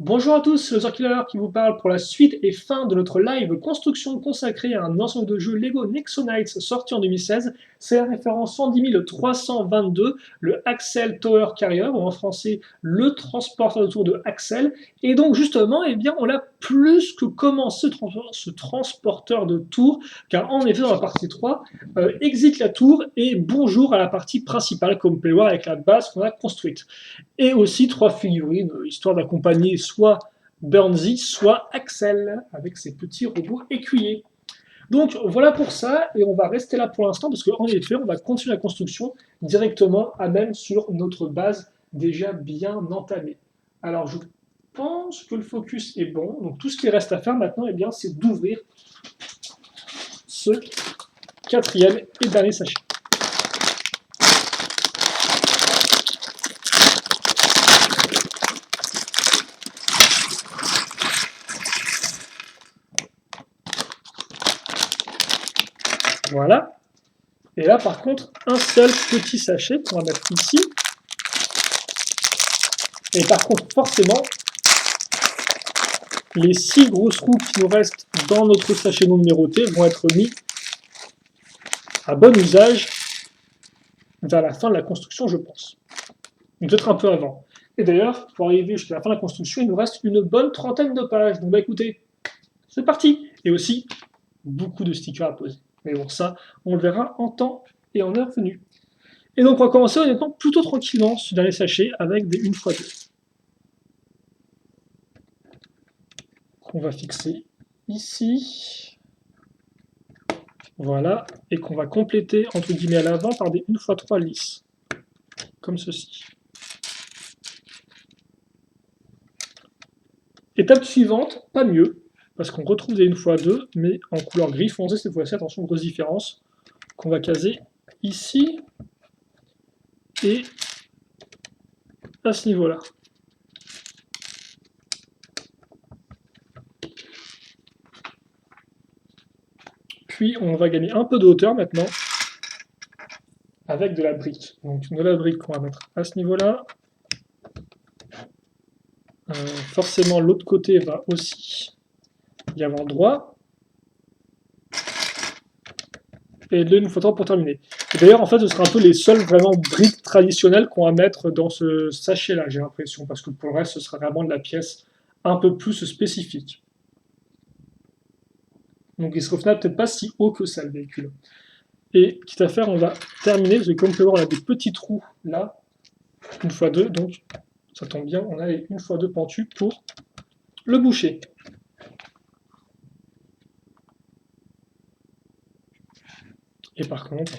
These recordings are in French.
Bonjour à tous, c'est le Killer qui vous parle pour la suite et fin de notre live construction consacrée à un ensemble de jeux Lego Nexo Knights sorti en 2016. C'est la référence 110 322, le Axel Tower Carrier, ou en français le transporteur de tour de Axel. Et donc justement, eh bien, on l'a plus que commencé ce transporteur de tour, car en effet dans la partie 3, exit la tour et bonjour à la partie principale, comme vous pouvez le voir avec la base qu'on a construite. Et aussi 3 figurines, histoire d'accompagner soit Burnsy, soit Axel, avec ses petits robots écuyers. Donc voilà pour ça, et on va rester là pour l'instant, parce qu'en effet, on va continuer la construction directement à même sur notre base déjà bien entamée. Alors je pense que le focus est bon, donc tout ce qui reste à faire maintenant, eh bien, c'est d'ouvrir ce quatrième et dernier sachet. Voilà. Et là, par contre, un seul petit sachet qu'on va mettre ici. Et par contre, forcément, les 6 grosses roues qui nous restent dans notre sachet non numéroté vont être mis à bon usage vers la fin de la construction, je pense. Peut-être un peu avant. Et d'ailleurs, pour arriver jusqu'à la fin de la construction, il nous reste une bonne trentaine de pages. Donc bah écoutez, c'est parti. Et aussi, beaucoup de stickers à poser. Mais bon, ça, on le verra en temps et en heure venue. Et donc on va commencer honnêtement plutôt tranquillement ce dernier sachet avec des 1x2. Qu'on va fixer ici. Voilà. Et qu'on va compléter entre guillemets à l'avant par des 1x3 lisses. Comme ceci. Étape suivante, pas mieux, parce qu'on retrouve des 1x2, mais en couleur gris foncé cette fois-ci, attention, grosse différence, qu'on va caser ici et à ce niveau-là. Puis on va gagner un peu de hauteur maintenant avec de la brique. Donc de la brique qu'on va mettre à ce niveau-là. Forcément l'autre côté va aussi y avoir droit. Et là, il nous faudra pour terminer. D'ailleurs, en fait, ce sera un peu les seules vraiment briques traditionnelles qu'on va mettre dans ce sachet-là, j'ai l'impression, parce que pour le reste, ce sera vraiment de la pièce un peu plus spécifique. Donc il sera au final peut-être pas si haut que ça, le véhicule. Et quitte à faire, on va terminer, parce que comme vous pouvez voir, on a des petits trous là, 1x2, donc ça tombe bien, on a les 1x2 pentus pour le boucher. Et par contre,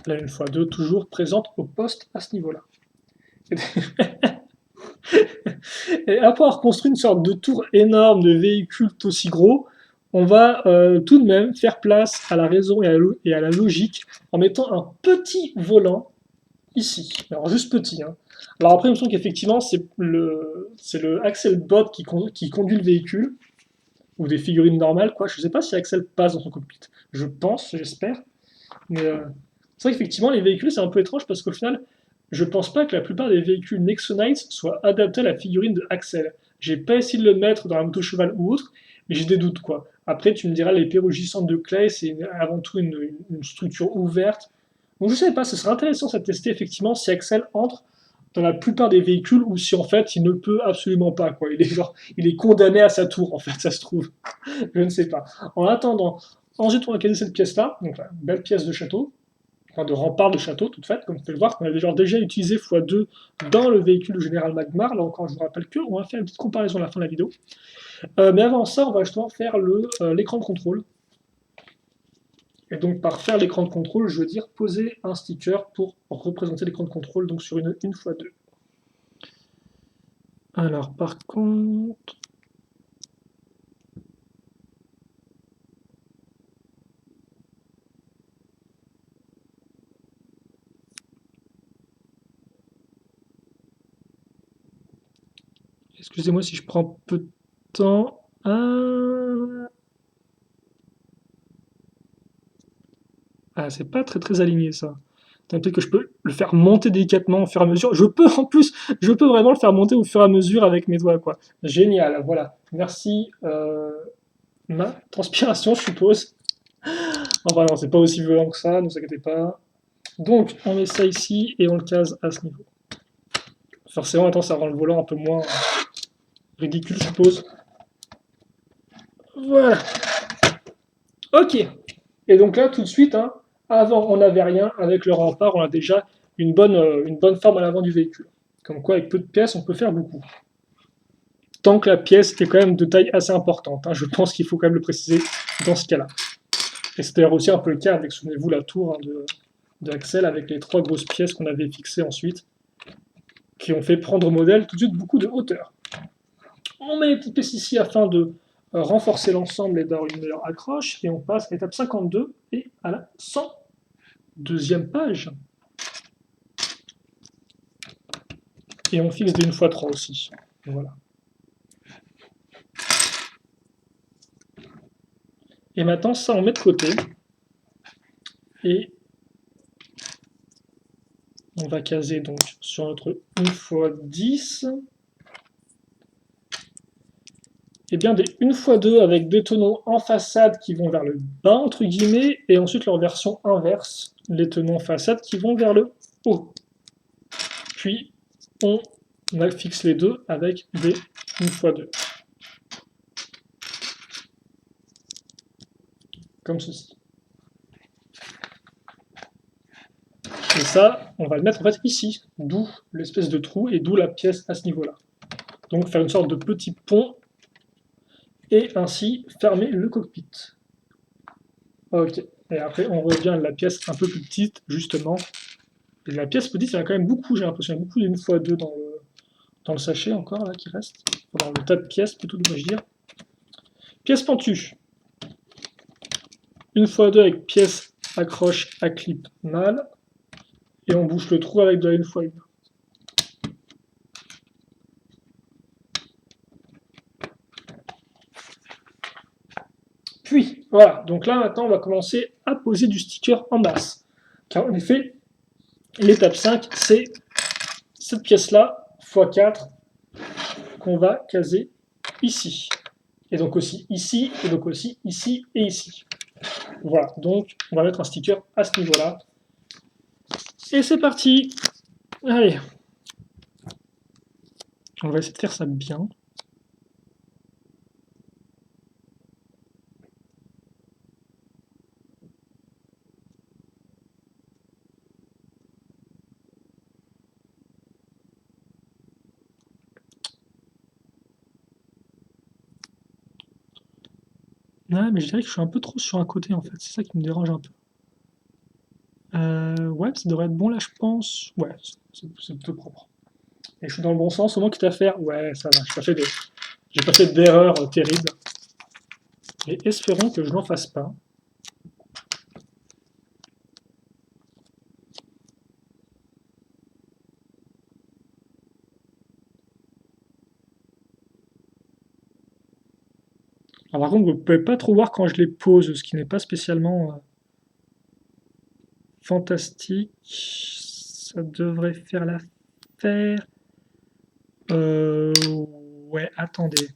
la 1x2 toujours présente au poste à ce niveau-là. Et après avoir construit une sorte de tour énorme de véhicules aussi gros, on va tout de même faire place à la raison et à la logique en mettant un petit volant ici. Alors juste petit. Hein. Alors après, il me semble qu'effectivement, c'est le Axel Bot qui conduit le véhicule, ou des figurines normales, quoi. Je ne sais pas si Axel passe dans son cockpit. Je pense, j'espère. Mais c'est vrai qu'effectivement, les véhicules, c'est un peu étrange parce qu'au final, je pense pas que la plupart des véhicules Nexonites soient adaptés à la figurine de Axel. J'ai pas essayé de le mettre dans la moto cheval ou autre, mais j'ai des doutes, quoi. Après, tu me diras, l'épée rugissante de Clay, c'est avant tout une structure ouverte. Donc je sais pas, ce serait intéressant de tester effectivement si Axel entre dans la plupart des véhicules ou si en fait il ne peut absolument pas, quoi. Il est condamné à sa tour, en fait, ça se trouve. Je ne sais pas. En attendant, ensuite on va caser cette pièce-là, donc la belle pièce de château, enfin de rempart de château, toute faite, comme vous pouvez le voir, qu'on a déjà utilisé x2 dans le véhicule du général Magmar. Là encore, je vous rappelle que on va faire une petite comparaison à la fin de la vidéo. Mais avant ça, on va justement faire l'écran de contrôle. Et donc par faire l'écran de contrôle, je veux dire poser un sticker pour représenter l'écran de contrôle donc sur une 1x2. Alors par contre... Excusez-moi si je prends peu de temps. Ah, c'est pas très aligné ça. Peut-être que je peux le faire monter délicatement au fur et à mesure. En plus, je peux vraiment le faire monter au fur et à mesure avec mes doigts, quoi. Génial, voilà. Merci, ma transpiration, je suppose. Enfin non, c'est pas aussi violent que ça, ne vous inquiétez pas. Donc, on met ça ici et on le case à ce niveau. Forcément, attends, ça rend le volant un peu moins ridicule, je suppose. Voilà. Ok. Et donc là, tout de suite, hein, avant, on n'avait rien. Avec le rempart, on a déjà une bonne forme à l'avant du véhicule. Comme quoi, avec peu de pièces, on peut faire beaucoup. Tant que la pièce est quand même de taille assez importante. Hein, je pense qu'il faut quand même le préciser dans ce cas-là. Et c'est d'ailleurs aussi un peu le cas avec, souvenez-vous, la tour hein, de Axel avec les 3 grosses pièces qu'on avait fixées ensuite, qui ont fait prendre au modèle tout de suite beaucoup de hauteur. On met les petites pièces ici afin de renforcer l'ensemble et d'avoir une meilleure accroche, et on passe à l'étape 52 et à la 102e page. Et on fixe des 1x3 aussi. Voilà. Et maintenant, ça, on met de côté. Et on va caser donc sur notre 1x10. Et bien des 1x2 avec des tenons en façade qui vont vers le bas, entre guillemets, et ensuite leur version inverse, les tenons en façade qui vont vers le haut. Puis, on fixe les deux avec des 1x2. Comme ceci. Et ça, on va le mettre en fait ici, d'où l'espèce de trou et d'où la pièce à ce niveau-là. Donc faire une sorte de petit pont et ainsi fermer le cockpit. Ok, et après on revient à la pièce un peu plus petite, justement. Et la pièce petite, il y en a quand même beaucoup, j'ai l'impression, il y a beaucoup d'1x2 dans le sachet encore, là, qui reste. Dans le tas de pièces, plutôt, devrais-je dire. Pièce pentue. 1x2 avec pièce accroche à clip mâle. Et on bouche le trou avec de la 1x1. Puis, voilà, donc là maintenant on va commencer à poser du sticker en masse. Car en effet, l'étape 5, c'est cette pièce-là, x4, qu'on va caser ici. Et donc aussi ici, et donc aussi ici et ici. Voilà, donc on va mettre un sticker à ce niveau-là. Et c'est parti. Allez. On va essayer de faire ça bien. Ouais, mais je dirais que je suis un peu trop sur un côté en fait, c'est ça qui me dérange un peu. Ouais, ça devrait être bon là, je pense. Ouais, c'est plutôt propre. Et je suis dans le bon sens, au moins quitte à faire. Ouais, ça va, j'ai pas fait d'erreur terrible. Et espérons que je n'en fasse pas. Alors, par contre, vous ne pouvez pas trop voir quand je les pose, ce qui n'est pas spécialement fantastique. Ça devrait faire l'affaire. Ouais, attendez.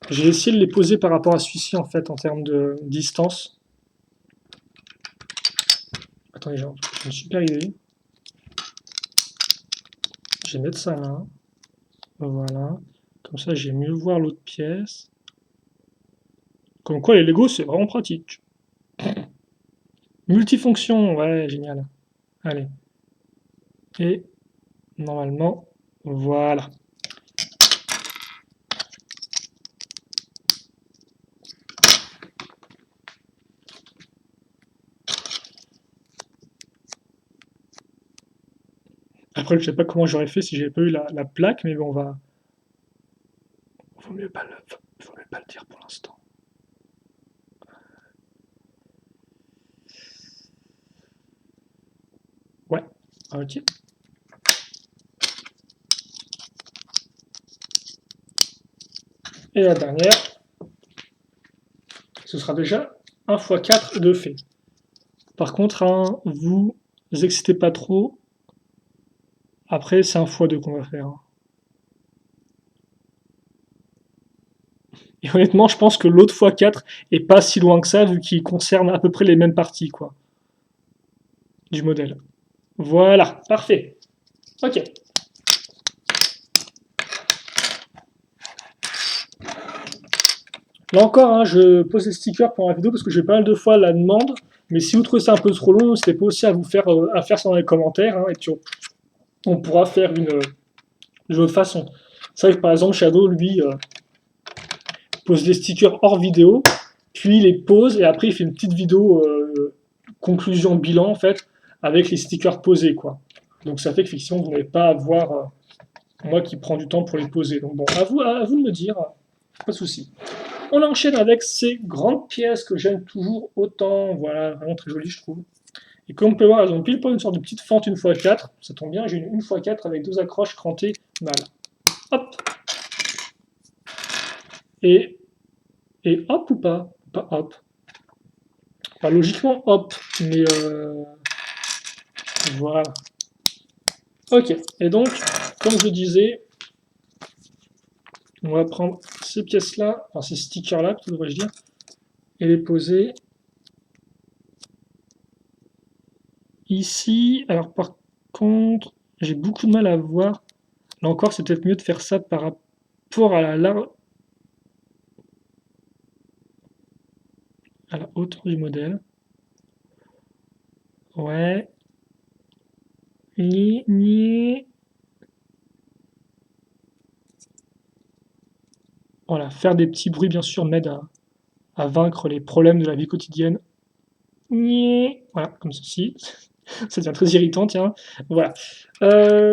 J'ai essayé de les poser par rapport à celui-ci, en fait, en termes de distance. Attendez, j'ai une super idée. Je vais mettre ça là. Voilà. Comme ça, j'ai mieux voir l'autre pièce. Comme quoi, les Lego, c'est vraiment pratique. Multifonction, ouais, génial. Allez. Et normalement, voilà. Après, je sais pas comment j'aurais fait si j'avais pas eu la plaque, mais bon, on va. Faut mieux pas le dire pour l'instant. Ouais, ok. Et la dernière, ce sera déjà 1 x 4 de fait. Par contre, hein, vous Ne vous excitez pas trop. Après, c'est un x2 qu'on va faire. Et honnêtement, je pense que l'autre x4 est pas si loin que ça, vu qu'il concerne à peu près les mêmes parties, quoi, du modèle. Voilà, parfait. Ok. Là encore, hein, je pose les stickers pour la vidéo parce que j'ai pas mal de fois la demande. Mais si vous trouvez ça un peu trop long, n'hésitez pas aussi à faire ça dans les commentaires, hein, et puis on pourra faire d'une autre façon. C'est vrai que par exemple, Shadow, lui, pose des stickers hors vidéo, puis il les pose et après il fait une petite vidéo conclusion bilan en fait avec les stickers posés, quoi. Donc ça fait qu'effectivement vous n'allez pas avoir moi qui prends du temps pour les poser. Donc bon, à vous de me dire, pas de souci. On enchaîne avec ces grandes pièces que j'aime toujours autant. Voilà, vraiment très jolies, je trouve. Et comme on peut voir, elles ont pile poil une sorte de petite fente 1x4. Ça tombe bien, j'ai une 1x4 avec deux accroches crantées mal. Hop. Et, et hop ou pas? Pas hop. Enfin, logiquement hop, mais voilà. Ok, et donc, comme je disais, on va prendre ces pièces-là, enfin ces stickers-là, plutôt devrais-je dire, et les poser ici. Alors par contre, j'ai beaucoup de mal à voir. Là encore, c'est peut-être mieux de faire ça par rapport à la hauteur du modèle. Ouais. Ni, ni. Voilà, faire des petits bruits, bien sûr, m'aide à vaincre les problèmes de la vie quotidienne. Ni. Voilà, comme ceci. Ça devient très irritant, tiens. Voilà.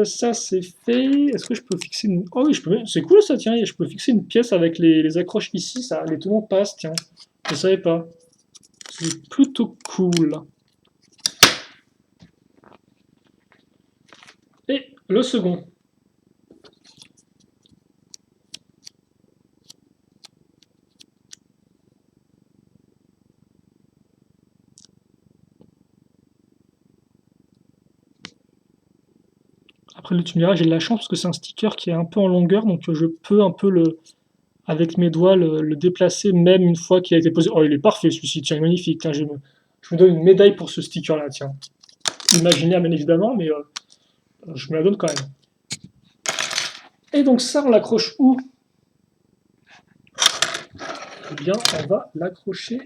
Ça, c'est fait. Est-ce que je peux fixer une... Oh oui, je peux... C'est cool, ça, tiens. Je peux fixer une pièce avec les accroches ici. Ça, les tenons passent, tiens. Je savais pas. C'est plutôt cool. Et le second. Après, le tu me diras, j'ai de la chance parce que c'est un sticker qui est un peu en longueur, donc je peux un peu avec mes doigts le déplacer même une fois qu'il a été posé. Oh, il est parfait celui-ci, tiens, il est magnifique. Tiens, je me donne une médaille pour ce sticker-là, tiens. Imaginaire, bien évidemment, mais je me la donne quand même. Et donc ça, on l'accroche où? Eh bien, on va l'accrocher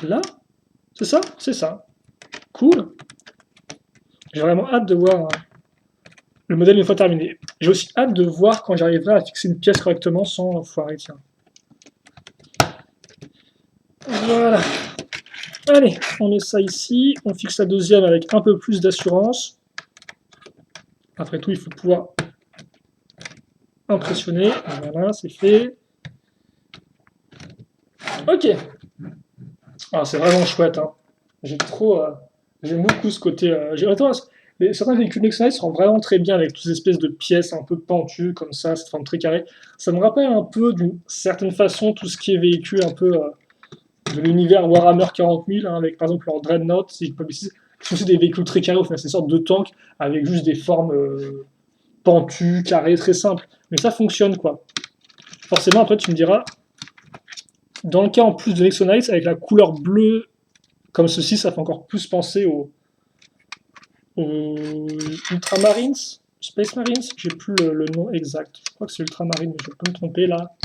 là. C'est ça? C'est ça. Cool. J'ai vraiment hâte de voir le modèle une fois terminé. J'ai aussi hâte de voir quand j'arriverai à fixer une pièce correctement sans foirer, tiens. Voilà. Allez, on met ça ici. On fixe la deuxième avec un peu plus d'assurance. Après tout, il faut pouvoir impressionner. Voilà, c'est fait. Ok. Ah, c'est vraiment chouette, hein. J'ai trop... j'aime beaucoup ce côté... Attends, certains véhicules Nexo sont vraiment très bien avec toutes ces espèces de pièces un peu pentues comme ça, cette forme très carrée. Ça me rappelle un peu d'une certaine façon tout ce qui est véhicule un peu de l'univers Warhammer 40 000, hein, avec par exemple leur Dreadnought, si je peux qui sont aussi des véhicules très carrés, au final c'est des sortes de tanks avec juste des formes pentues, carrées, très simples. Mais ça fonctionne quoi. Forcément après tu me diras, dans le cas en plus de Nexonites, avec la couleur bleue comme ceci, ça fait encore plus penser aux Ultramarines, Space Marines, j'ai plus le nom exact. Je crois que c'est Ultramarine, mais je peux me tromper là.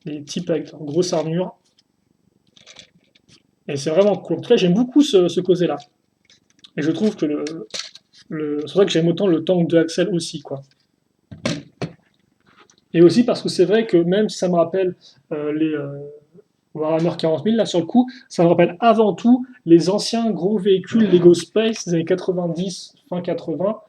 Les types avec leur grosse armure. Et c'est vraiment cool. En tout cas, j'aime beaucoup ce côté-là. Et je trouve que c'est pour ça que j'aime autant le tank de Axel aussi, quoi. Et aussi parce que c'est vrai que même si ça me rappelle les Warhammer 40 000, là sur le coup, ça me rappelle avant tout les anciens gros véhicules Lego Space des années 90, fin 80,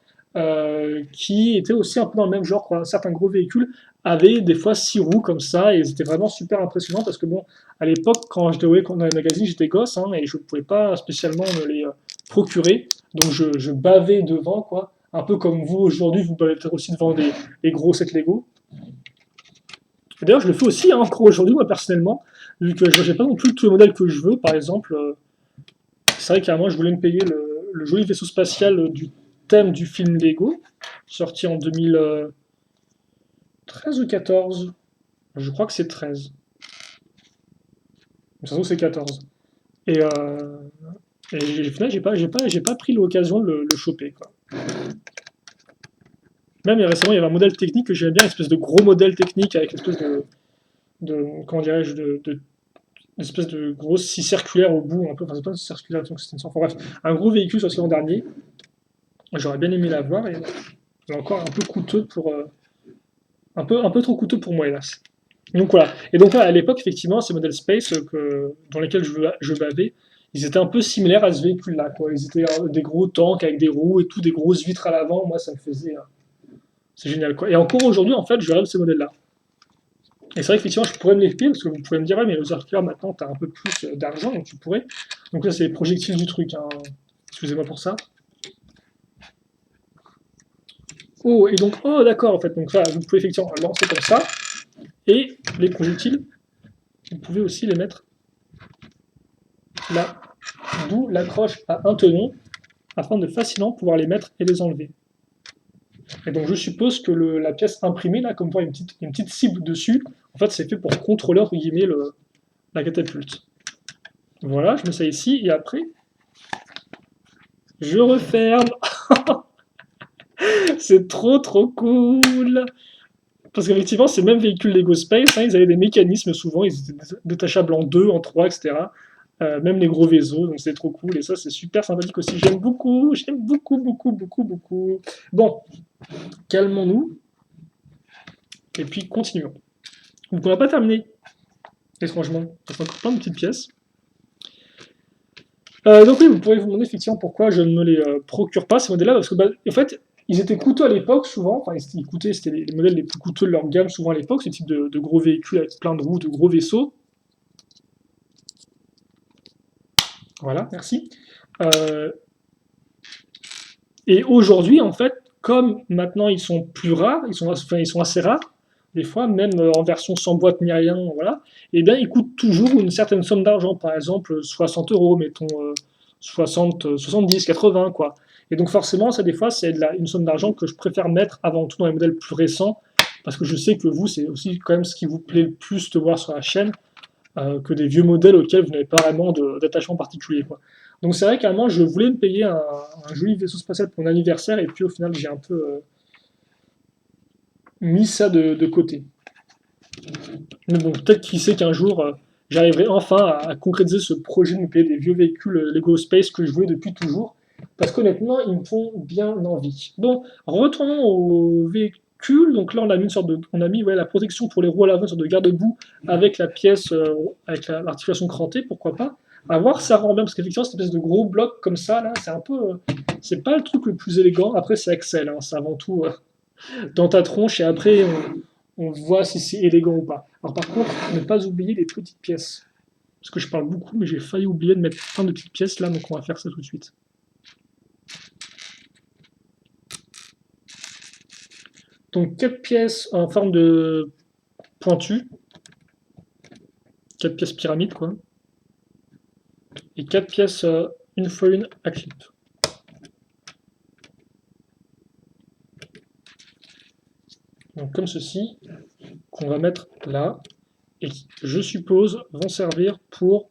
qui étaient aussi un peu dans le même genre, quoi. Certains gros véhicules avaient des fois 6 roues comme ça, et c'était vraiment super impressionnant parce que bon, à l'époque, quand j'étais dans les magazines, j'étais gosse, hein, et je ne pouvais pas spécialement me les procurer, donc je bavais devant, quoi. Un peu comme vous aujourd'hui, vous bavez peut-être aussi devant les gros sets Lego. Et d'ailleurs, je le fais aussi hein, encore aujourd'hui, moi personnellement, vu que je n'ai pas non plus tous les modèles que je veux. Par exemple, c'est vrai qu'à moi, je voulais me payer le joli vaisseau spatial du thème du film Lego, sorti en 2013 ou 14. Je crois que c'est 13. Mais ça se trouve, c'est 14. Et, et au final, j'ai pas pris l'occasion de le choper, quoi. Même récemment, il y avait un modèle technique que j'aimais bien, une espèce de gros modèle technique avec une espèce comment dirais-je, une espèce de grosse scie circulaire au bout, un peu, enfin c'est pas une scie circulaire, donc c'était une sorte, enfin, bref, un gros véhicule sur l'an dernier. J'aurais bien aimé l'avoir et il est encore un peu coûteux pour, un peu trop coûteux pour moi, hélas. Donc voilà. Et donc là, à l'époque, effectivement, ces modèles Space dans lesquels je bavais, ils étaient un peu similaires à ce véhicule-là, quoi. Ils étaient des gros tanks avec des roues et tout, des grosses vitres à l'avant. Moi, ça me faisait. C'est génial, quoi. Et encore aujourd'hui, en fait, je rêve de ces modèles-là. Et c'est vrai qu'effectivement, je pourrais me les payer parce que vous pouvez me dire, ouais, mais aux arcades, maintenant, tu as un peu plus d'argent, donc tu pourrais. Donc là, c'est les projectiles du truc, hein. Excusez-moi pour ça. Oh, et donc, oh, d'accord, en fait. Donc là, vous pouvez effectivement lancer comme ça. Et les projectiles, vous pouvez aussi les mettre là. D'où l'accroche à un tenon, afin de facilement pouvoir les mettre et les enlever. Et donc je suppose que la pièce imprimée, là, comme vous voyez une petite cible dessus, en fait c'est fait pour contrôler, entre guillemets, la catapulte. Voilà, je mets ça ici, et après, je referme. C'est trop cool. Parce qu'effectivement, ces mêmes véhicules Lego Space, hein, ils avaient des mécanismes souvent, ils étaient détachables en 2, en 3, etc. Même les gros vaisseaux, donc c'est trop cool, et ça c'est super sympathique aussi. J'aime beaucoup. Bon, calmons-nous, et puis continuons. Donc on n'a pas terminé, étrangement, il y a encore plein de petites pièces. Donc oui, vous pourriez vous demander effectivement pourquoi je ne me les procure pas, ces modèles-là, parce que en fait, ils étaient coûteux à l'époque, souvent, enfin ils coûtaient, c'était les modèles les plus coûteux de leur gamme, souvent à l'époque, ce type de gros véhicules avec plein de roues, de gros vaisseaux. Voilà, merci. Euh, et aujourd'hui, en fait, comme maintenant ils sont plus rares, ils sont assez rares, des fois, même en version sans boîte ni rien, voilà, et bien ils coûtent toujours une certaine somme d'argent, par exemple 60 euros, mettons 60, 70, 80, quoi. Et donc forcément, ça des fois, c'est une somme d'argent que je préfère mettre avant tout dans les modèles plus récents, parce que je sais que vous, c'est aussi quand même ce qui vous plaît le plus de voir sur la chaîne, que des vieux modèles auxquels vous n'avez pas vraiment d'attachement particulier, quoi. Donc c'est vrai qu'à un moment, je voulais me payer un joli vaisseau spatial pour mon anniversaire, et puis au final, j'ai un peu mis ça de côté. Mais bon, peut-être qui sait qu'un jour, j'arriverai enfin à concrétiser ce projet de me payer des vieux véhicules Lego Space que je voulais depuis toujours. Parce qu'honnêtement, ils me font bien envie. Bon, retournons au véhicule. Donc là, on a mis on a mis la protection pour les roues à l'avant, une sorte de garde-boue avec la pièce, avec l'articulation crantée, pourquoi pas. À voir, ça rend bien parce qu'effectivement, cette espèce de gros bloc comme ça, là, c'est un peu, c'est pas le truc le plus élégant. Après, c'est Axel, hein, c'est avant tout dans ta tronche et après, on voit si c'est élégant ou pas. Alors par contre, ne pas oublier les petites pièces. Parce que je parle beaucoup, mais j'ai failli oublier de mettre plein de petites pièces là, donc on va faire ça tout de suite. Donc 4 pièces en forme de pointu, 4 pièces pyramide quoi, et 4 pièces une fois une à clip. Donc comme ceci, qu'on va mettre là, et qui, je suppose, vont servir pour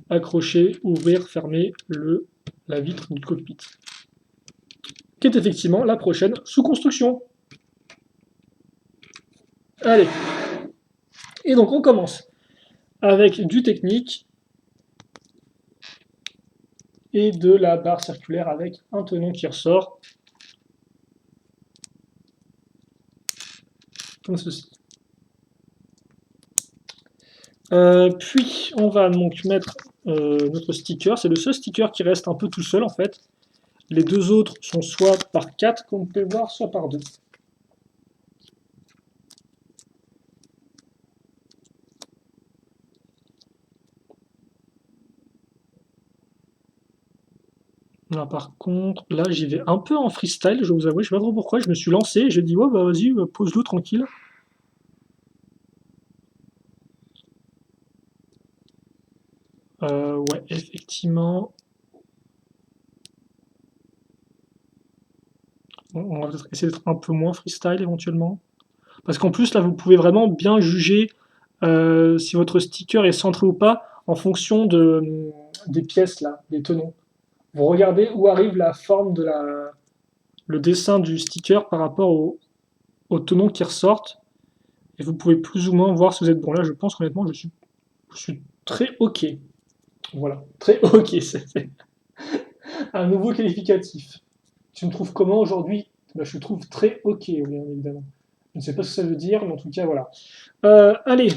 accrocher, ouvrir, fermer la vitre du cockpit. Qui est effectivement la prochaine sous construction. Allez. Et donc on commence avec du technique et de la barre circulaire avec un tenon qui ressort comme ceci. Puis on va donc mettre notre sticker. C'est le seul sticker qui reste un peu tout seul en fait. Les deux autres sont soit par 4 comme vous pouvez voir, soit par 2. Là, par contre, là j'y vais un peu en freestyle, je vous avoue, je sais pas trop pourquoi, je me suis lancé et j'ai dit ouais bah vas-y, pose-le tranquille. Ouais. effectivement, on va peut-être essayer d'être un peu moins freestyle éventuellement. Parce qu'en plus, là, vous pouvez vraiment bien juger si votre sticker est centré ou pas en fonction des pièces, là, des tenons. Vous regardez où arrive la forme le dessin du sticker par rapport aux tenons qui ressortent. Et vous pouvez plus ou moins voir si vous êtes bon. Là, je pense qu'honnêtement, je suis très OK. Voilà, très OK. C'est un nouveau qualificatif. Tu me trouves comment aujourd'hui? Bah, je te trouve très OK, bien évidemment. Je ne sais pas ce que ça veut dire, mais en tout cas, voilà. Allez.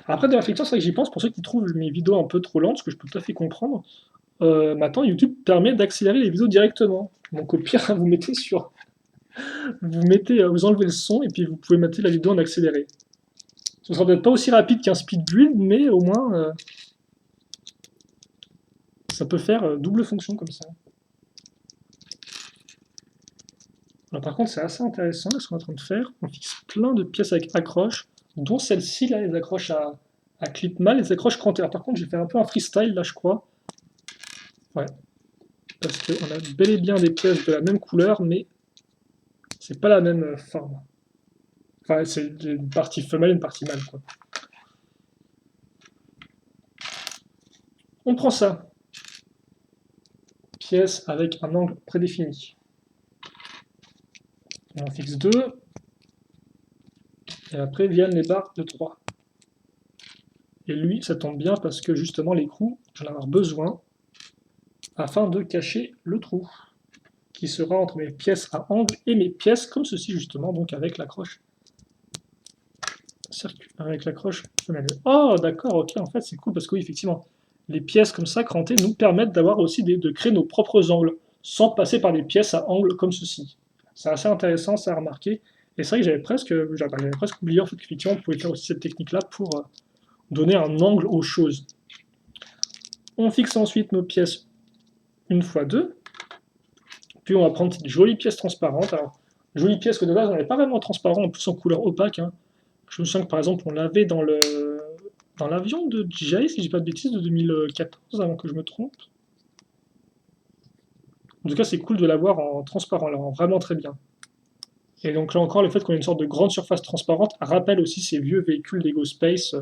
Après, de la réflexion, c'est vrai que j'y pense pour ceux qui trouvent mes vidéos un peu trop lentes, ce que je peux tout à fait comprendre. Maintenant, YouTube permet d'accélérer les vidéos directement. Donc, au pire, vous enlevez le son et puis vous pouvez mettre la vidéo en accéléré. Ce sera peut-être pas aussi rapide qu'un speed build, mais au moins, ça peut faire double fonction comme ça. Alors, par contre, c'est assez intéressant ce qu'on est en train de faire. On fixe plein de pièces avec accroche, dont celle-ci, là, les accroches à clip mal, les accroches crantées. Alors, par contre, j'ai fait un peu un freestyle, là, je crois. Ouais. Parce qu'on a bel et bien des pièces de la même couleur, mais c'est pas la même forme. Enfin, c'est une partie femelle et une partie mâle, quoi. On prend ça. Pièce avec un angle prédéfini. On en fixe 2. Et après viennent les barres de 3. Et lui, ça tombe bien parce que justement l'écrou, j'en ai avoir besoin afin de cacher le trou qui sera entre mes pièces à angle et mes pièces comme ceci justement, donc avec l'accroche femelle. Oh d'accord, ok, en fait c'est cool parce que oui, effectivement, les pièces comme ça crantées nous permettent d'avoir aussi de créer nos propres angles sans passer par des pièces à angle comme ceci. C'est assez intéressant, ça à remarquer. Et c'est vrai que j'avais presque oublié en fait qu'effectivement on pouvait faire aussi cette technique-là pour donner un angle aux choses. On fixe ensuite nos pièces une fois deux. Puis on va prendre cette jolie pièce transparente. Alors, jolie pièce que de base on n'avait pas vraiment transparent, en plus en couleur opaque. Hein. Je me souviens que par exemple on l'avait dans l'avion de Jay, si je dis pas de bêtises, de 2014, avant que je me trompe. En tout cas, c'est cool de l'avoir en transparent, alors vraiment très bien. Et donc là encore, le fait qu'on ait une sorte de grande surface transparente rappelle aussi ces vieux véhicules d'Ego Space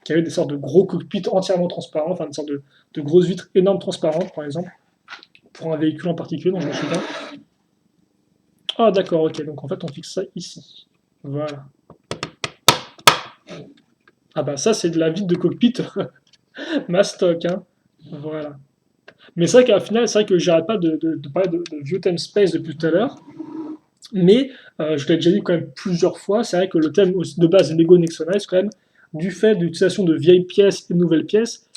qui avaient des sortes de gros cockpits entièrement transparents, enfin une sorte de grosses vitres énormes transparentes, par exemple, pour un véhicule en particulier, dont je me souviens. Ah d'accord, ok, donc en fait on fixe ça ici. Voilà. Ah bah ça c'est de la vitre de cockpit mastoc, hein. Voilà. Mais c'est vrai qu'à final, c'est vrai que j'arrête pas de parler de vieux thème space depuis tout à l'heure. Mais je l'ai déjà dit quand même plusieurs fois, c'est vrai que le thème de base Lego Nexonize, quand même, du fait de l'utilisation de vieilles pièces et de nouvelles pièces,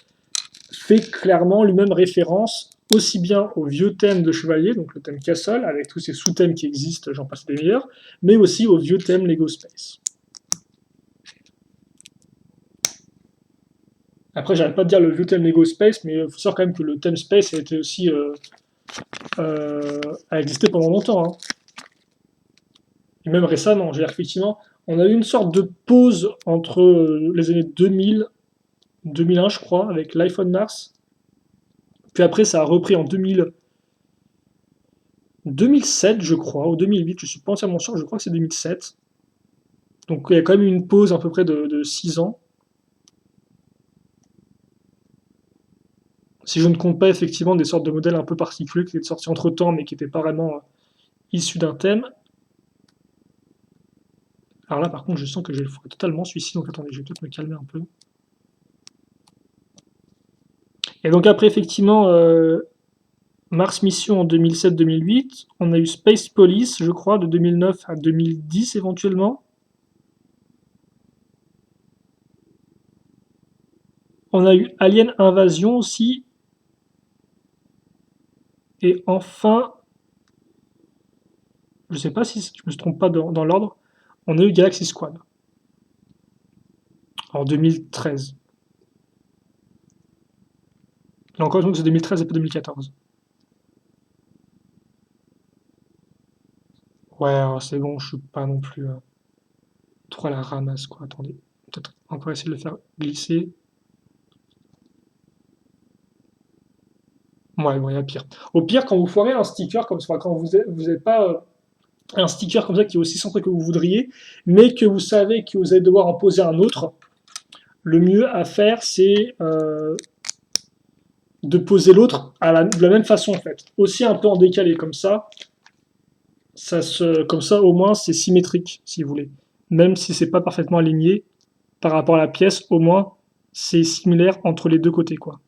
fait clairement lui-même référence aussi bien au vieux thème de Chevalier, donc le thème Castle, avec tous ces sous-thèmes qui existent, j'en passe des meilleurs, mais aussi au vieux thème Lego Space. Après, j'arrête pas de dire le vieux thème Lego Space, mais il faut savoir quand même que le thème Space a été aussi a existé pendant longtemps, hein. Et même récemment. Je veux dire, effectivement, on a eu une sorte de pause entre les années 2000, 2001, je crois, avec l'iPhone Mars. Puis après, ça a repris en 2007, je crois, ou 2008, je suis pas entièrement sûr, je crois que c'est 2007. Donc il y a quand même eu une pause à peu près de 6 ans. Si je ne compte pas effectivement des sortes de modèles un peu particuliers qui étaient sortis entre temps, mais qui n'étaient pas vraiment issus d'un thème. Alors là, par contre, je sens que je vais le faire totalement celui-ci, donc attendez, je vais peut-être me calmer un peu. Et donc après, effectivement, Mars Mission en 2007-2008. On a eu Space Police, je crois, de 2009 à 2010 éventuellement. On a eu Alien Invasion aussi. Et enfin, je ne sais pas si je me trompe pas dans l'ordre, on a eu Galaxy Squad en 2013. Là encore, donc c'est 2013 et pas 2014. Ouais, c'est bon, je suis pas non plus trop à la ramasse, quoi. Attendez, peut-être encore essayer de le faire glisser. Ouais, bon, il y a pire. Au pire, quand vous foirez un sticker comme ça, quand vous n'avez pas un sticker comme ça qui est aussi centré que vous voudriez, mais que vous savez que vous allez devoir en poser un autre, le mieux à faire, c'est de poser l'autre de la même façon, en fait. Aussi un peu en décalé, comme ça, au moins, c'est symétrique, si vous voulez. Même si c'est pas parfaitement aligné par rapport à la pièce, au moins, c'est similaire entre les deux côtés, quoi.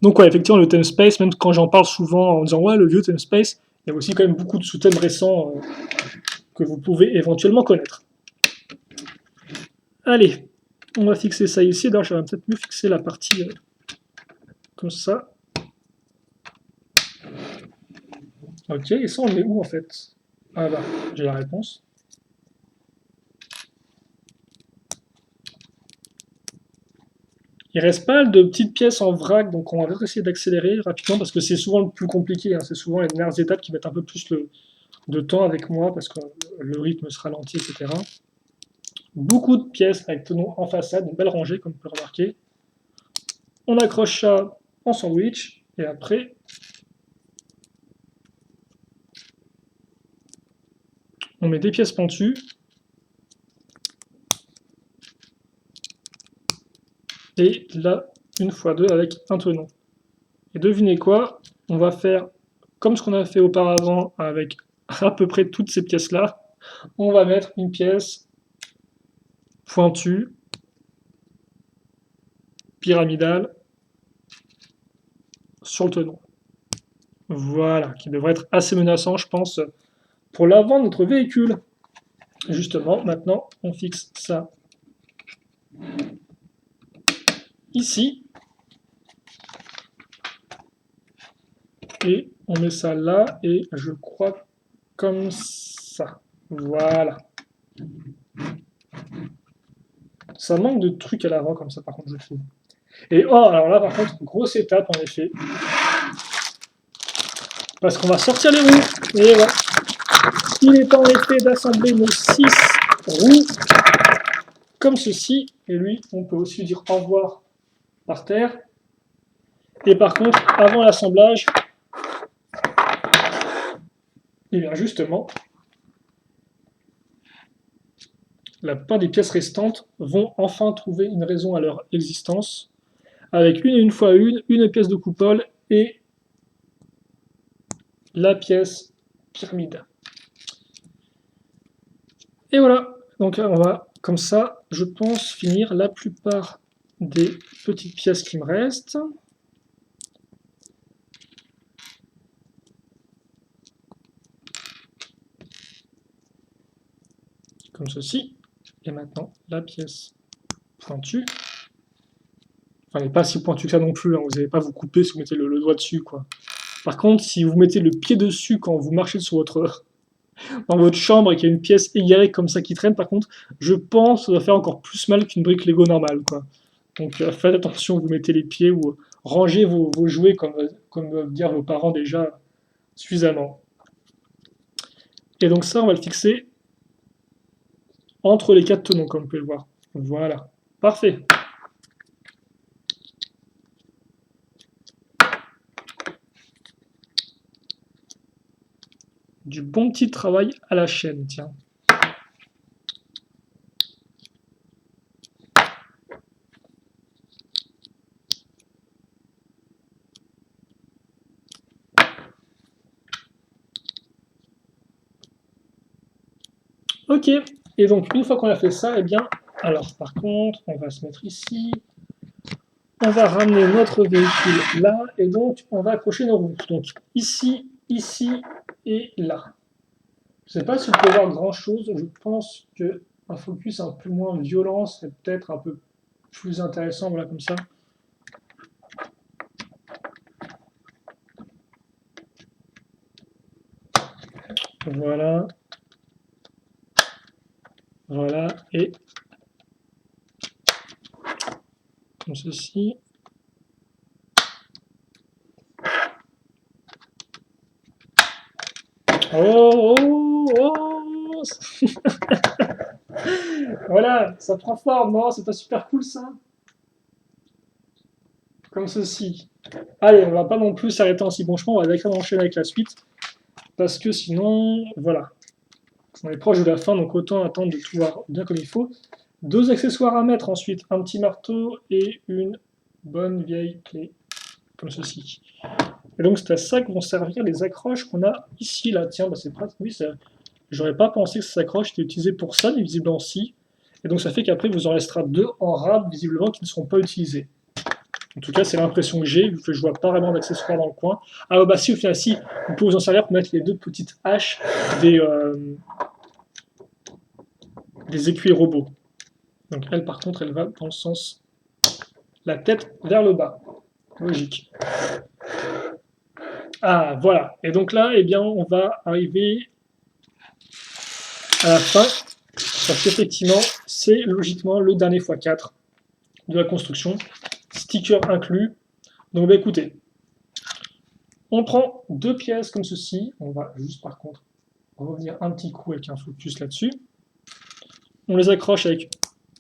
Donc ouais, effectivement, le theme space, même quand j'en parle souvent en disant ouais, le vieux theme space, il y a aussi quand même beaucoup de sous-thèmes récents que vous pouvez éventuellement connaître. Allez, on va fixer ça ici. D'ailleurs, j'aurais peut-être mieux fixer la partie comme ça. Ok, et ça, on est où en fait? Ah bah, j'ai la réponse. Il reste pas mal de petites pièces en vrac, donc on va peut-être essayer d'accélérer rapidement parce que c'est souvent le plus compliqué. Hein. C'est souvent les dernières étapes qui mettent un peu plus de temps avec moi parce que le rythme se ralentit, etc. Beaucoup de pièces avec tenons en façade, une belle rangée comme vous pouvez remarquer. On accroche ça en sandwich et après on met des pièces pentues et là une fois deux avec un tenon. Et devinez quoi? On va faire comme ce qu'on a fait auparavant avec à peu près toutes ces pièces là. On va mettre une pièce pointue, pyramidale sur le tenon. Voilà, qui devrait être assez menaçant, je pense, pour l'avant de notre véhicule. Justement, maintenant, on fixe ça ici et on met ça là et je crois comme ça. Voilà. Ça manque de trucs à l'avant comme ça par contre je trouve. Et oh alors là par contre grosse étape en effet. Parce qu'on va sortir les roues. Et voilà. Il est en effet d'assembler nos 6 roues comme ceci. Et lui on peut aussi dire au revoir par terre. Et par contre avant l'assemblage, et bien justement la plupart des pièces restantes vont enfin trouver une raison à leur existence, avec une fois une pièce de coupole et la pièce pyramide. Et voilà, donc on va comme ça, je pense, finir la plupart des petites pièces qui me restent. Comme ceci. Et maintenant, la pièce pointue. Enfin, elle n'est pas si pointue que ça non plus, hein. Vous n'allez pas vous couper si vous mettez le doigt dessus, quoi. Par contre, si vous mettez le pied dessus quand vous marchez sur dans votre chambre et qu'il y a une pièce égarée comme ça qui traîne, par contre, je pense que ça va faire encore plus mal qu'une brique Lego normale, quoi. Donc faites attention où vous mettez les pieds ou rangez vos jouets comme doivent dire vos parents déjà suffisamment. Et donc ça, on va le fixer entre les quatre tenons, comme vous pouvez le voir. Voilà. Parfait. Du bon petit travail à la chaîne, tiens. Ok. Et donc, une fois qu'on a fait ça, eh bien, alors par contre, on va se mettre ici. On va ramener notre véhicule là. Et donc, on va accrocher nos roues. Donc, ici, ici et là. Je ne sais pas si vous pouvez voir grand chose. Je pense qu'un focus un peu moins violent serait peut-être un peu plus intéressant. Voilà, comme ça. Voilà. Voilà. Et comme ceci. Oh, oh, oh. Voilà, ça prend forme, non? C'est pas super cool ça? Comme ceci. Allez, on va pas non plus s'arrêter en si bon chemin, on va directement enchaîner avec la suite. Parce que sinon, voilà. On est proche de la fin, donc autant attendre de tout voir bien comme il faut. Deux accessoires à mettre ensuite, un petit marteau et une bonne vieille clé, comme ceci. Et donc c'est à ça que vont servir les accroches qu'on a ici, là. Tiens, bah c'est pratique. Oui, j'aurais pas pensé que ces accroches étaient utilisées pour ça, mais visiblement si. Et donc ça fait qu'après, vous en restera deux en rab, visiblement, qui ne seront pas utilisés. En tout cas, c'est l'impression que j'ai, vu que je vois pas vraiment d'accessoires dans le coin. Ah bah si, au final, si, vous pouvez vous en servir pour mettre les deux petites haches des, des écuyers robots. Donc elle, par contre, elle va dans le sens la tête vers le bas. Logique. Ah, voilà. Et donc là, eh bien, on va arriver à la fin, parce qu'effectivement, c'est logiquement le dernier x4 de la construction, sticker inclus. Donc, bah, écoutez, on prend deux pièces comme ceci. On va juste, par contre, revenir un petit coup avec un focus là-dessus. On les accroche avec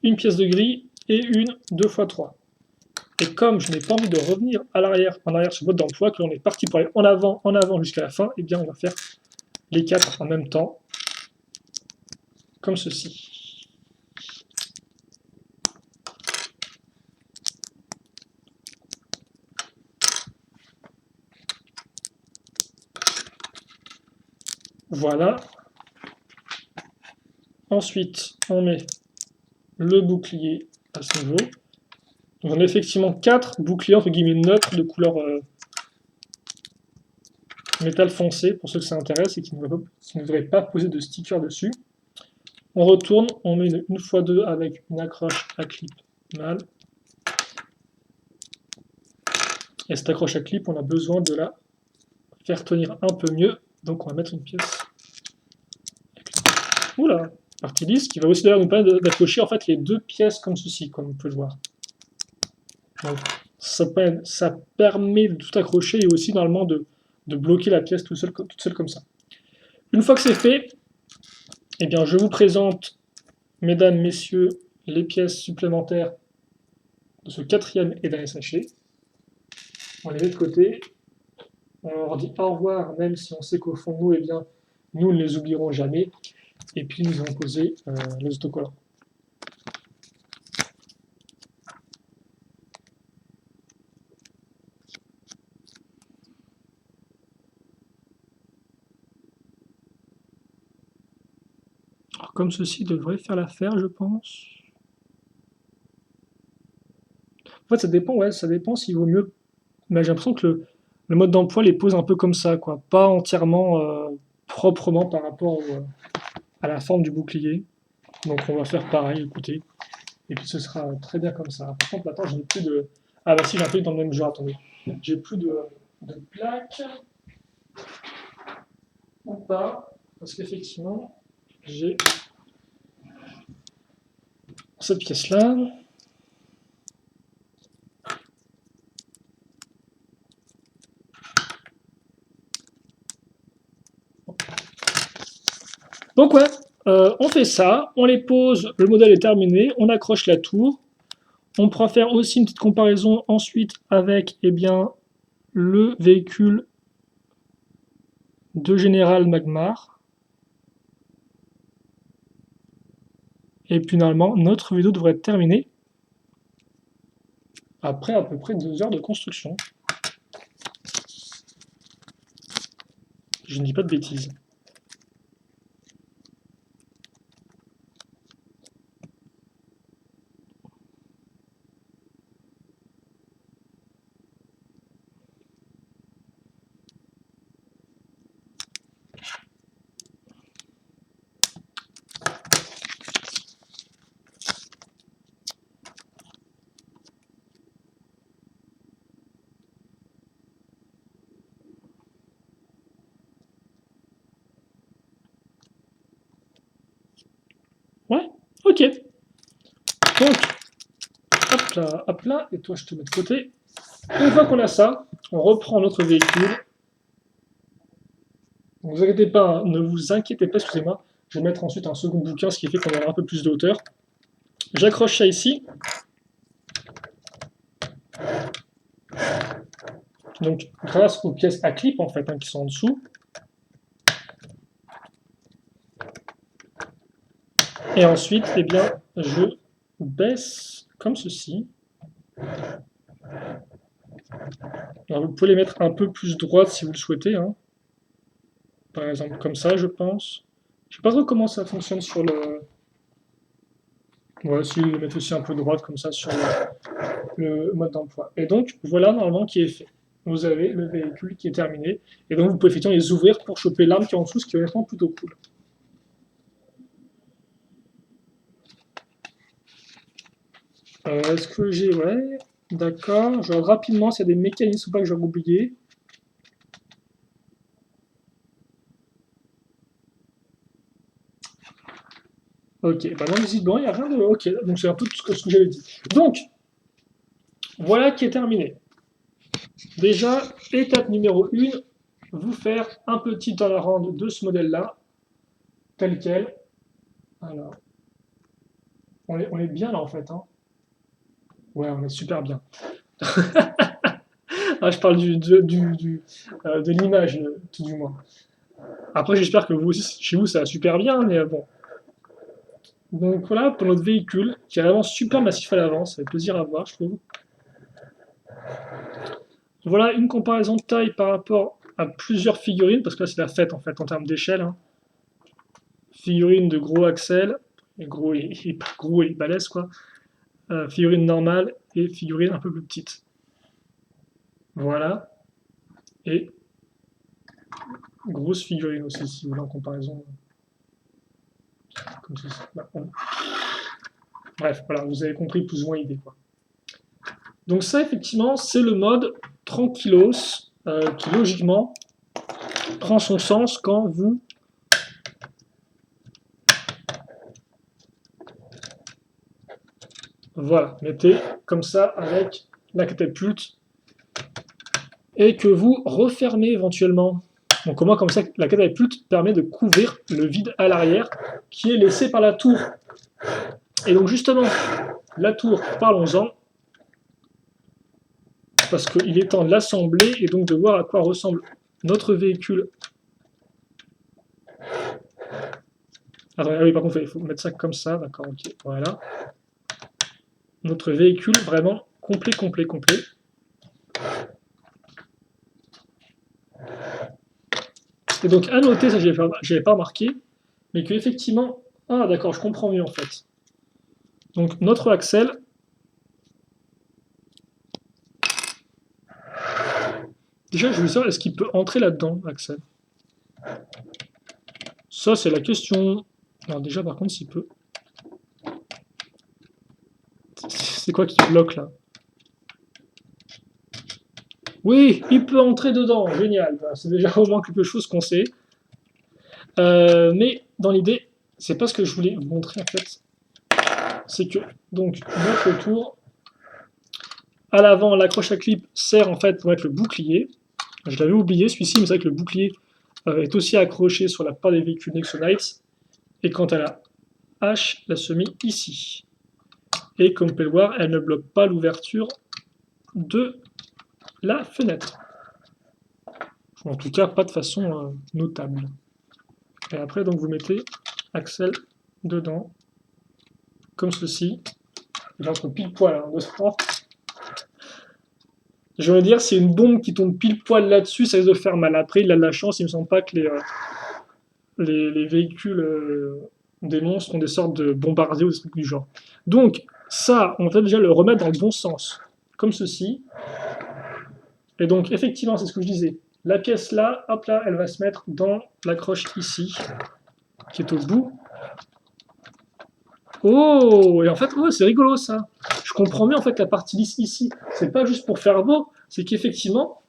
une pièce de gris et une 2x3. Et comme je n'ai pas envie de revenir à l'arrière, en arrière sur le mode d'emploi, que l'on est parti pour aller en avant jusqu'à la fin, et eh bien on va faire les quatre en même temps, comme ceci. Voilà. Ensuite, on met le bouclier à ce niveau. Donc on a effectivement 4 boucliers entre guillemets neutres de couleur métal foncé, pour ceux que ça intéresse et qui ne devraient pas poser de sticker dessus. On retourne, on met une x2 avec une accroche à clip mâle. Et cette accroche à clip, on a besoin de la faire tenir un peu mieux. Donc on va mettre une pièce. Oula, partie lisse, qui va aussi d'ailleurs nous permettre d'accrocher en fait les deux pièces comme ceci, comme vous pouvez le voir. Donc, ça permet de tout accrocher et aussi normalement de bloquer la pièce toute seule comme ça. Une fois que c'est fait, eh bien, je vous présente, mesdames, messieurs, les pièces supplémentaires de ce quatrième et dernier sachet. On les met de côté. On leur dit au revoir, même si on sait qu'au fond de nous, eh bien, nous ne les oublierons jamais. Et puis nous allons poser les autocollants. Alors, comme ceci devrait faire l'affaire, je pense. En fait, ça dépend, ouais, ça dépend s'il vaut mieux. Mais j'ai l'impression que le mode d'emploi les pose un peu comme ça, quoi. Pas entièrement proprement par rapport à la forme du bouclier. Donc on va faire pareil, écoutez. Et puis ce sera très bien comme ça. Par contre, maintenant, je n'ai plus de. Ah bah si, j'ai un peu dans le même genre, attendez. J'ai plus de plaques. Ou pas. Parce qu'effectivement, j'ai cette pièce-là. Donc ouais, on fait ça, on les pose, le modèle est terminé, on accroche la tour. On pourra faire aussi une petite comparaison ensuite avec eh bien, le véhicule de Général Magmar. Et puis normalement, notre vidéo devrait être terminée après à peu près 2 heures de construction. Je ne dis pas de bêtises. Ouais, ok. Donc, hop là, et toi je te mets de côté. Une fois qu'on a ça, on reprend notre véhicule. Ne vous inquiétez pas, hein, ne vous inquiétez pas, excusez-moi. Je vais mettre ensuite un second bouquin, ce qui fait qu'on aura un peu plus de hauteur. J'accroche ça ici. Donc, grâce aux pièces à clip, en fait, hein, qui sont en dessous. Et ensuite, eh bien, je baisse comme ceci. Alors, vous pouvez les mettre un peu plus droites si vous le souhaitez, hein. Par exemple, comme ça, je pense. Je sais pas trop comment ça fonctionne sur le... Ouais, si les mettre aussi un peu droite comme ça sur le mode d'emploi. Et donc, voilà normalement qui est fait. Vous avez le véhicule qui est terminé. Et donc, vous pouvez effectivement les ouvrir pour choper l'arme qui est en dessous, ce qui est honnêtement plutôt cool. Est-ce que j'ai... Ouais, d'accord. Je regarde rapidement s'il y a des mécanismes ou pas que j'ai oublié. Ok, bah non, visiblement, il n'y a rien de... Ok, donc c'est un peu tout ce que j'avais dit. Donc, voilà qui est terminé. Déjà, étape numéro 1, vous faire un petit turnaround de ce modèle-là, tel quel. Alors, on est bien là en fait, hein. Ouais, on est super bien. Ah, je parle de l'image, tout du moins. Après, j'espère que vous aussi, chez vous, ça va super bien, mais bon. Donc voilà pour notre véhicule, qui est vraiment super massif à l'avant, ça fait plaisir à voir, je trouve. Voilà une comparaison de taille par rapport à plusieurs figurines, parce que là c'est la fête en fait en termes d'échelle, hein. Figurine de gros Axel, et gros et balèze quoi. Figurine normale et figurine un peu plus petite. Voilà. Et grosse figurine aussi, si vous voulez en comparaison. Comme ceci. Bah, bref, voilà, vous avez compris plus ou moins l'idée quoi. Donc ça effectivement c'est le mode tranquillos qui logiquement prend son sens quand vous voilà, mettez comme ça avec la catapulte et que vous refermez éventuellement. Donc au moins comme ça la catapulte permet de couvrir le vide à l'arrière qui est laissé par la tour. Et donc justement, la tour, parlons-en, parce qu'il est temps de l'assembler et donc de voir à quoi ressemble notre véhicule. Attends, ah oui, par contre, il faut mettre ça comme ça, d'accord, ok, voilà. Notre véhicule vraiment complet, complet, complet. Et donc à noter, ça j'avais pas remarqué, mais que effectivement, ah d'accord, je comprends mieux en fait. Donc notre Axel, déjà je voulais savoir, est-ce qu'il peut entrer là-dedans, Axel? Ça c'est la question. Alors déjà par contre s'il peut. C'est quoi qui bloque là? Oui, il peut entrer dedans, génial. C'est déjà au moins quelque chose qu'on sait. Mais dans l'idée, c'est pas ce que je voulais vous montrer en fait. C'est que donc notre tour, à l'avant, l'accroche à clip sert en fait pour mettre le bouclier. Je l'avais oublié celui-ci, mais c'est vrai que le bouclier est aussi accroché sur la part des véhicules Nexonites. Et quant à la hache, la semi ici. Et comme vous pouvez le voir, elle ne bloque pas l'ouverture de la fenêtre. En tout cas, pas de façon notable. Et après, donc, vous mettez Axel dedans, comme ceci. J'entre pile poil hein, dedans. Je veux dire, si une bombe qui tombe pile poil là-dessus, ça risque de faire mal. Après, il a de la chance, il me semble pas que les véhicules des monstres ont des sortes de bombardiers ou des trucs du genre. Donc, ça, on va déjà le remettre dans le bon sens, comme ceci. Et donc, effectivement, c'est ce que je disais. La pièce là, hop là, elle va se mettre dans l'accroche ici, qui est au bout. Oh, et en fait, oh, c'est rigolo ça. Je comprends mieux en fait la partie lisse ici. C'est pas juste pour faire beau, c'est qu'effectivement,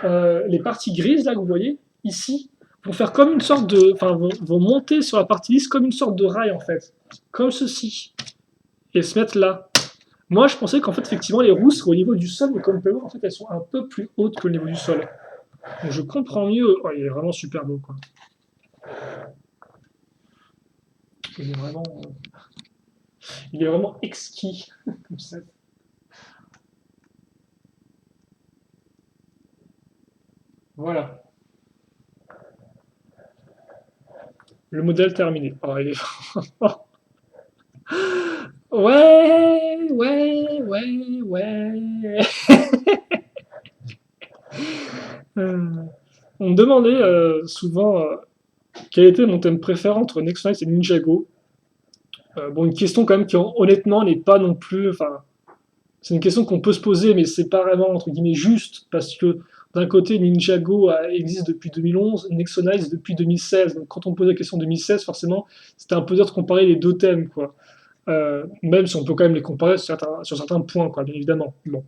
les parties grises là que vous voyez ici vont faire comme une sorte de, enfin, vont monter sur la partie lisse comme une sorte de rail en fait, comme ceci, et se mettre là. Moi, je pensais qu'en fait, effectivement, les roues seraient au niveau du sol, mais comme vous pouvez voir, en fait, elles sont un peu plus hautes que le niveau du sol. Donc je comprends mieux. Oh, il est vraiment super beau, quoi. Il est vraiment, il est vraiment exquis, comme ça. Voilà. Le modèle terminé. Oh, il est... Ouais, ouais, ouais, ouais. Euh, on me demandait souvent quel était mon thème préféré entre Next Knight et Ninjago. Bon, une question quand même qui honnêtement n'est pas non plus. Enfin, c'est une question qu'on peut se poser, mais c'est pas vraiment entre guillemets juste parce que d'un côté Ninjago existe depuis 2011, Nexo Knights depuis 2016. Donc quand on pose la question 2016, forcément, c'était un peu dur de comparer les deux thèmes, quoi. Même si on peut quand même les comparer sur certains points, quoi, bien évidemment. Bon.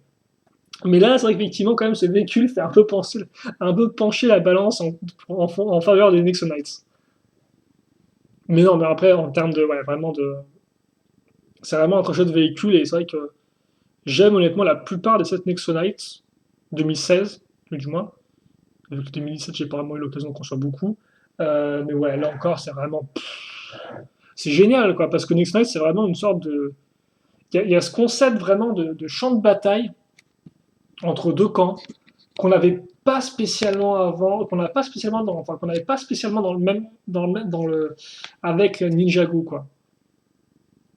Mais là, c'est vrai qu'effectivement, quand même, ce véhicule fait un peu pencher la balance en faveur des Nexo Knights. Mais non, mais après, en termes de, ouais, vraiment de, c'est vraiment un crochet de véhicule et c'est vrai que j'aime honnêtement la plupart des 7 Nexonites 2016, du moins. Vu que 2017, j'ai pas vraiment eu l'occasion qu'on soit beaucoup. Mais ouais, là encore, c'est vraiment. C'est génial, quoi, parce que Nexonite, c'est vraiment une sorte de. Il y a ce concept vraiment de champ de bataille entre deux camps qu'on n'avait pas spécialement avant, qu'on n'a pas spécialement dans, enfin, qu'on n'avait pas spécialement dans le, avec Ninjago, quoi.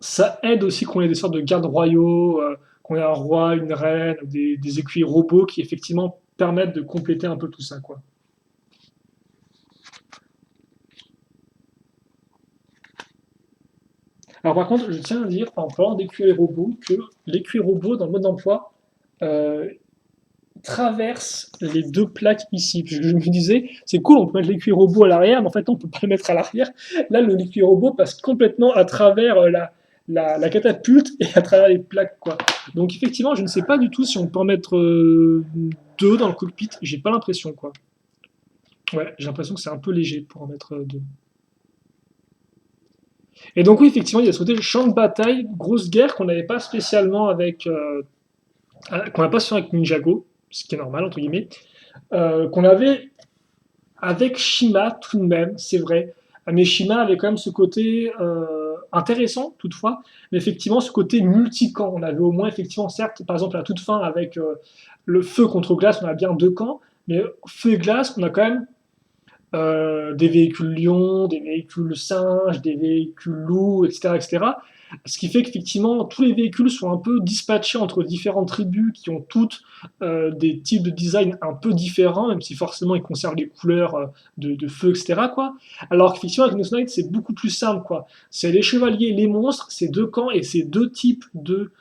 Ça aide aussi qu'on ait des sortes de gardes royaux, qu'on ait un roi, une reine, des écuyers robots qui effectivement permettent de compléter un peu tout ça, quoi. Alors par contre, je tiens à dire, en parlant d'écuyers robots, que l'écuyer robot dans le mode d'emploi euh, traverse les deux plaques ici. Parce que je me disais, c'est cool, on peut mettre l'écuyer robot à l'arrière, mais en fait on peut pas le mettre à l'arrière. Là, l'écuyer robot passe complètement à travers la catapulte et à travers les plaques, quoi. Donc effectivement, je ne sais pas du tout si on peut en mettre deux dans le cockpit. J'ai pas l'impression, quoi. Ouais, j'ai l'impression que c'est un peu léger pour en mettre deux. Et donc oui, effectivement, il y a ce côté champ de bataille, grosse guerre qu'on n'avait pas spécialement avec, qu'on n'a pas sur avec Ninjago, ce qui est normal entre guillemets, qu'on avait avec Shima tout de même, c'est vrai. Mais Shima avait quand même ce côté intéressant toutefois, mais effectivement ce côté multicamp. On avait au moins effectivement, certes, par exemple à toute fin avec le feu contre glace, on a bien deux camps, mais feu et glace, on a quand même des véhicules lions, des véhicules singes, des véhicules loups, etc., etc. Ce qui fait qu'effectivement, tous les véhicules sont un peu dispatchés entre différentes tribus qui ont toutes des types de design un peu différents, même si forcément ils conservent les couleurs de feu, etc., quoi. Alors qu'effectivement, avec Nexo Knight, c'est beaucoup plus simple, quoi. C'est les chevaliers, les monstres, c'est deux camps et c'est deux types de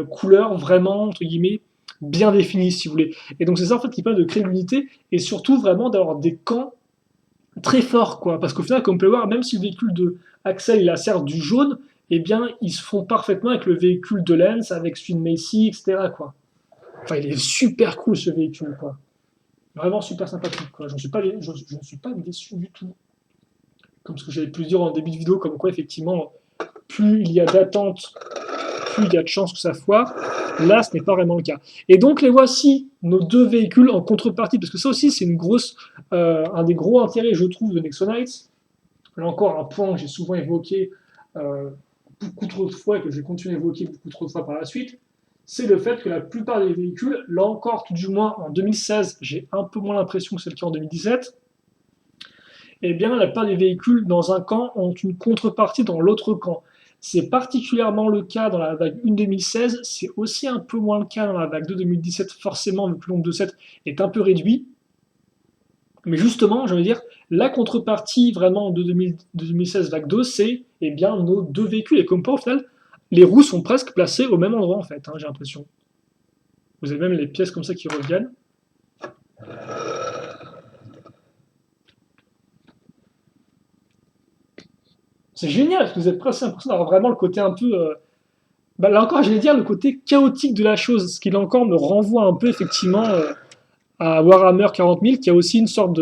couleurs vraiment, entre guillemets, bien définis, si vous voulez. Et donc c'est ça, en fait, qui permet de créer l'unité et surtout vraiment d'avoir des camps très fort, quoi. Parce qu'au final, comme on peut le voir, même si le véhicule de Axel il a certes du jaune, eh bien, ils se font parfaitement avec le véhicule de Lance, avec celui de Macy, etc., quoi. Enfin, il est super cool ce véhicule, quoi. Vraiment super sympathique, quoi. Je ne suis pas déçu du tout. Comme ce que j'avais pu dire en début de vidéo, comme quoi, effectivement, plus il y a d'attente, plus il y a de chances que ça foire. Là, ce n'est pas vraiment le cas. Et donc, les voici, nos deux véhicules en contrepartie, parce que ça aussi, c'est un des gros intérêts, je trouve, de Nexonites. Là encore, un point que j'ai souvent évoqué beaucoup trop de fois et que je vais continuer à évoquer beaucoup trop de fois par la suite, c'est le fait que la plupart des véhicules, là encore, tout du moins en 2016, j'ai un peu moins l'impression que c'est le cas en 2017, eh bien, la plupart des véhicules dans un camp ont une contrepartie dans l'autre camp. C'est particulièrement le cas dans la vague 1 2016, c'est aussi un peu moins le cas dans la vague 2 2017, forcément, vu que le nombre de sets est un peu réduit. Mais justement, je veux dire, la contrepartie vraiment de 2016 vague 2, c'est eh bien nos deux véhicules. Et comme pas au final, les roues sont presque placées au même endroit en fait, hein, j'ai l'impression. Vous avez même les pièces comme ça qui reviennent. C'est génial, parce que vous êtes presque l'impression d'avoir vraiment le côté un peu. Bah, là encore, j'allais dire le côté chaotique de la chose, ce qui là encore me renvoie un peu effectivement à Warhammer 40 000, qui a aussi une sorte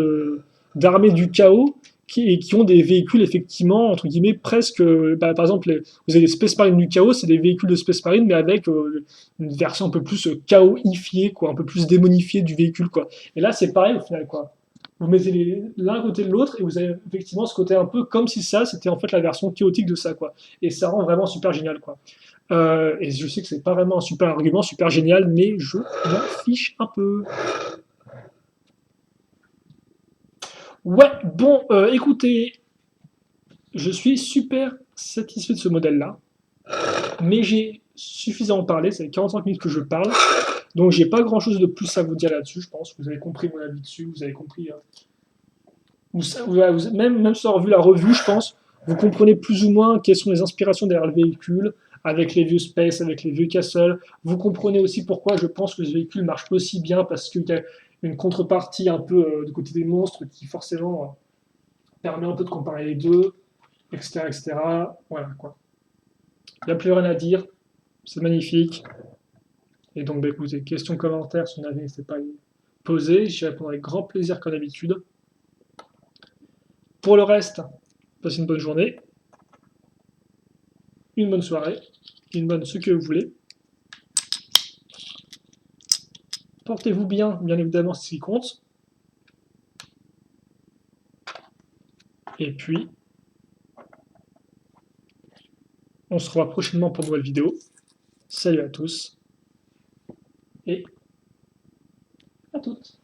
d'armée du chaos, qui ont des véhicules effectivement, entre guillemets, presque, par exemple, vous avez les Space Marines du Chaos, c'est des véhicules de Space Marine, mais avec une version un peu plus chaoifiée, quoi, un peu plus démonifiée du véhicule, quoi. Et là, c'est pareil au final, quoi. Vous mettez l'un à côté de l'autre et vous avez effectivement ce côté un peu comme si ça, c'était en fait la version chaotique de ça, quoi. Et ça rend vraiment super génial, quoi. Et je sais que c'est pas vraiment un super argument, super génial, mais je m'en fiche un peu. Ouais, bon, écoutez, je suis super satisfait de ce modèle-là, mais j'ai suffisamment parlé, ça fait 45 minutes que je parle, donc j'ai pas grand-chose de plus à vous dire là-dessus, je pense. Vous avez compris mon avis dessus, vous avez compris. Même sans avoir vu la revue, je pense, vous comprenez plus ou moins quelles sont les inspirations derrière le véhicule, avec les vieux Space, avec les vieux Castle. Vous comprenez aussi pourquoi je pense que ce véhicule marche aussi bien, parce qu'il y a une contrepartie un peu du côté des monstres qui forcément permet un peu de comparer les deux, etc. etc. Voilà quoi. Il n'y a plus rien à dire, c'est magnifique. Et donc, bah, écoutez, questions, commentaires, si vous n'avez, n'hésitez pas à les poser. J'y répondrai avec grand plaisir comme d'habitude. Pour le reste, passez une bonne journée, une bonne soirée, une bonne ce que vous voulez. Portez-vous bien, bien évidemment, c'est ce qui compte. Et puis, on se revoit prochainement pour de nouvelles vidéos. Salut à tous et à toutes.